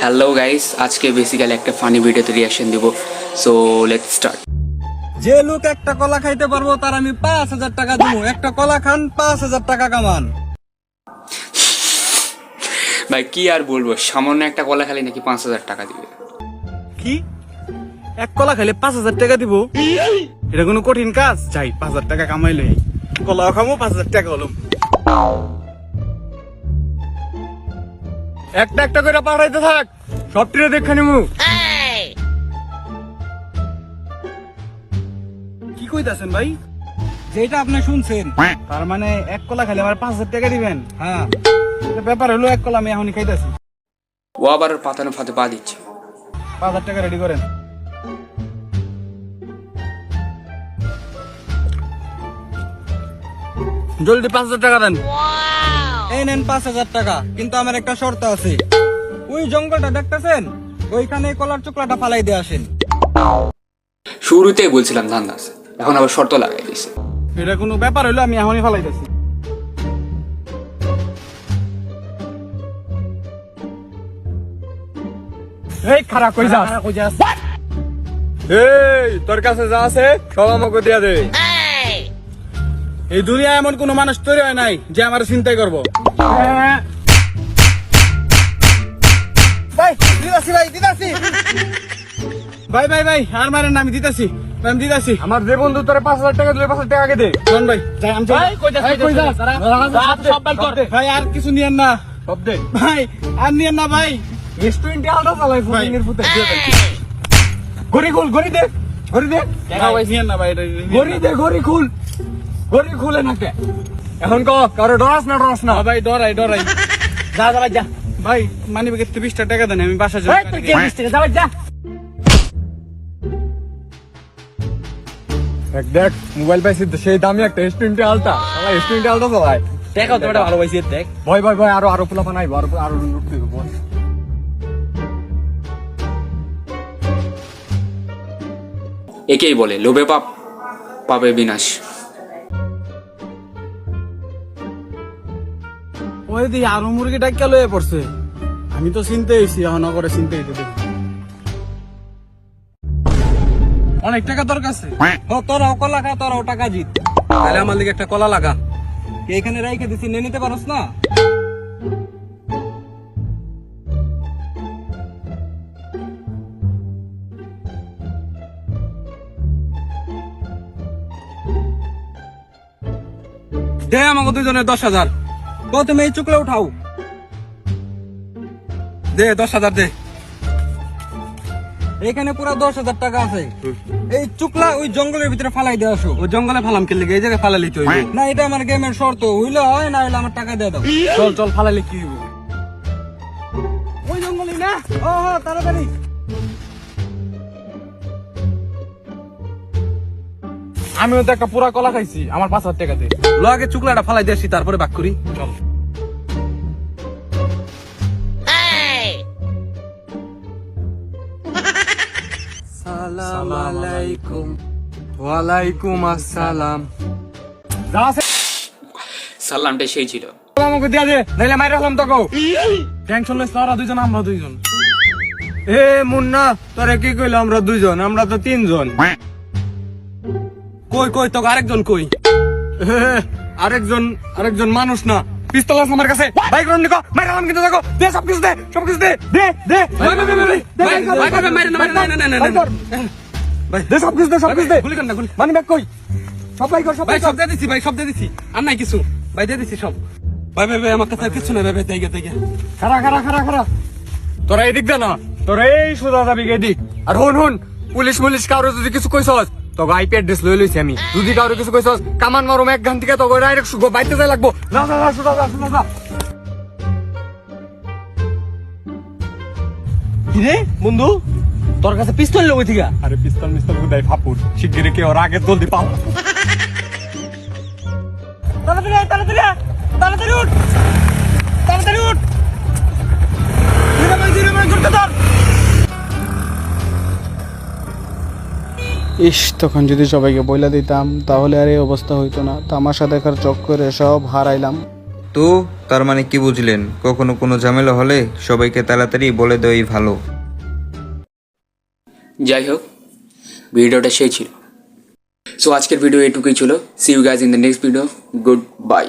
Hello guys, আজকে basically একটা funny ভিডিওতে রিয়াকশন দিব। So let's start. যে লোক একটা কলা খাইতে পারবো তার আমি 5,000 টাকা দেবো। একটা কলা খান, 5,000 টাকা কামান। ভাই কি আর বলবো, সামান্য একটা কলা খালি নাকি 5,000 টাকা দিবে। কি এক কলা খাইলে 5,000 টাকা দিব? এটা কোনো কঠিন কাজ? চাই 5,000 টাকা কামাইলে কলা খামো, 5,000 টাকা হলো। একটা একটা করে পাঠাইতে থাক, সবটিরে দেখে নিমু। কি কইতাছেন ভাই? যেটা আপনি শুনছেন তার মানে এক কলা খাইলে আমার 5,000 টাকা দিবেন? হ্যাঁ, ব্যাপার হলো এক কলা আমি এখনই খাইতেছি। ও আবার ওর পাতানো ফাতে পা দিচ্ছে। 5,000 টাকা রেডি করেন। জলদি 5,000 টাকা দেন। এই নেন 5,000 টাকা, কিন্তু আমার একটা শর্ত আছে। ওই জঙ্গলটা দেখতেছেন, ওইখানে কলার চোকলাটা ফালাই দিয়ে আসেন। শুরুতেই বলছিলাম ধান্দা আছে, এখন আবার শর্ত লাগাই দিছে। এটা কোনো ব্যাপার হলো? আমি এখনই ফালাইতেছি। এই খারাপ কই যাস? এই তোর কাছে যা আছে সব আমাকে দিয়া দে। এই দুনিয়ায় এমন কোন মানুষ তৈরি হয় নাই যে আমার চিন্তাই করবো। ভাই দিতাছি। ভাই আর মারেন না, আমি দিতাছি। আমার যে বন্ধু তোরে 5,000 টাকা দিলে 5,000 টাকা আগে দে। শোন ভাই, যাই আমি ভাই আর কিছু নিয়েন না। সব দে ভাই, আর নিয়েন না ভাই। রেস্টুরেন্টে আলাদা চালাই ফুটিংয়ের ফুটে। গড়ি দে নিয়েন না ভাই, গড়ি খুলে নাকে। এখন কারো ডরাস না? ভাই ডরাই। যা ভাই যা। ভাই মানি ব্যাগের 20 টাকা দেন, আমি বাসা যাই। দেখ মোবাইল পাইছি সেই দামি একটা রেস্টুরেন্টে আলতা চালাই। দেখাও তোমার ভালো পাইছি। দেখ ভয় আরো পোলা বানাইব, আরো লুটতে হবে। একেই বলে লোভে পাপ, পাপে বিনাশ। ওই দি আরো মুরগিটা কে লয়ে পড়ছে? আমি তো চিনতে হইছি, এখন করে চিনতে হইতে দেখি। অনেক টাকা তোর কাছে? তোরাও কলা খা, তোরাও টাকা জিত। তাহলে আমার লিগে একটা কলা লাগা। এখানে রাইখে দিছি, নিয়ে নিতে পারোস না? দে আমাকে দুজনের 10,000। তুমি এই চুকলে উঠাও, দে 10,000 দে। এখানে পুরো 10,000 টাকা আছে। এই চুকলা ওই জঙ্গলের ভিতরে ফালাই দিয়ে আসো। ওই জঙ্গলে ফালাম কে লেগে? এই জায়গায় ফালালি তো না, এটা আমার গেমের শর্ত। হইলে হয়, না হইলে আমার টাকা দিয়ে দাও। চল ফালাইলে কি হইব? ওই জঙ্গলই না? ও তাড়াতাড়ি। আমিও তো একটা পুরা কলা খাইছি, আমার 5,000 টাকা দে। আগে চুকলাটা ফালাই দিয়ে আসি, তারপরে বাক করি। চল। ওয়ালাইকুম আসসালাম। সালামটা সেই ছিল। আমাকে দিয়া দে, নাইলে মাইরা হলাম তোকে। টেনশন লইছ না, আমরা দুইজন। এ মুন্না, তোরে কি কইলো? আমরা দুইজন, আমরা তো 3 জন। কই তোকে আরেকজন কই? আরেকজন মানুষ না, পিস্তল আছে আমার কাছে। বাইক রন নিকো, মাইরালাম কিন্তু দেখো। দে সব কিছু দে। দে সব কিছু দে। গুলি কর না, গুলি। মানি ব্যাগ কই? সব বাইক কর, সব দিয়ে দিছি ভাই, সব দিয়ে দিছি। আর নাই কিছু ভাই, দিয়ে দিছি সব। ভাই আমার কাছে কিছু নাই ভাই। তাই খারা। তোরা এদিক দে না, তোরা এই সোজা যাবি এদিক। আর হন পুলিশ কারো যদি কিছু কইছস, তোকে আইপি অ্যাড্রেস লই লইছি আমি। যদি কারো কিছু কইছস, কামান মারুম 1 ঘন্টা থেকে, তোকে ডাইরেক্ট বাইতে যাই লাগবো। না সোজা যা। কিরে বন্ধু, তোর কাছে পিস্তল লই থিকা? আরে পিস্তল গুদাই ফাপুর, শিগগিরই কে ওর আগে জলদি পাও। তাড়াতাড়ি উঠ। ধীরে করতে ধর। তখন যদি সবাইকে বইলা দিতাম তাহলে আর এই অবস্থা হইতো না। তামাশা দেখার চক্করে সব হারাইলাম। তো তার মানে কি বুঝলেন, কখনো কোনো ঝামেলা হলে সবাইকে তাড়াতাড়ি বলে দেওয়াই ভালো। যাই হোক, ভিডিওটা সেই ছিল। সো আজকের ভিডিও এটুকুই ছিল। See you guys in the next video. Good by.